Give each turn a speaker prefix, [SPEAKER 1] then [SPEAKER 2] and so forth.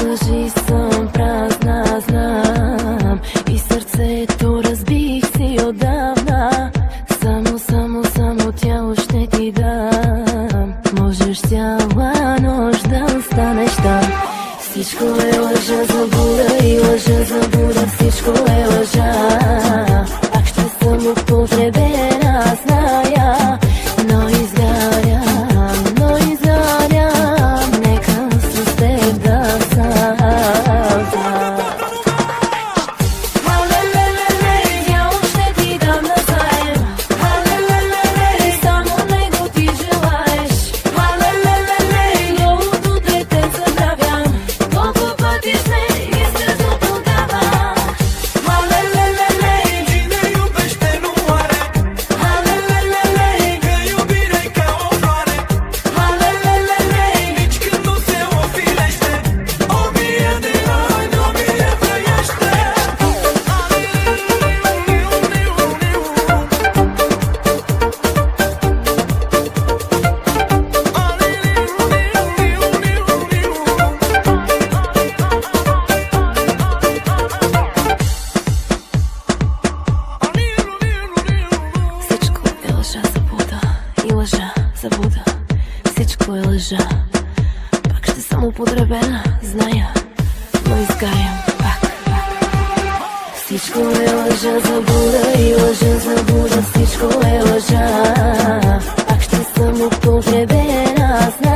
[SPEAKER 1] лъжи съм празна, знам, и сърцето разбих си отдавна. Само тяло ще ти дам. Можеш цяла нощ да останеш там. Всичко е лъжа, заблуда и лъжа, заблуда. Всичко е лъжа. Пак ще съм употребена, зная, но изгарям, нека с теб да съм. Заблуда, всичко е лъжа. Пак ще съм употребена, зная, но изгарям пак. Всичко е лъжа, заблуда и лъжа, заблуда. Всичко е лъжа. Пак ще съм употребена, зная.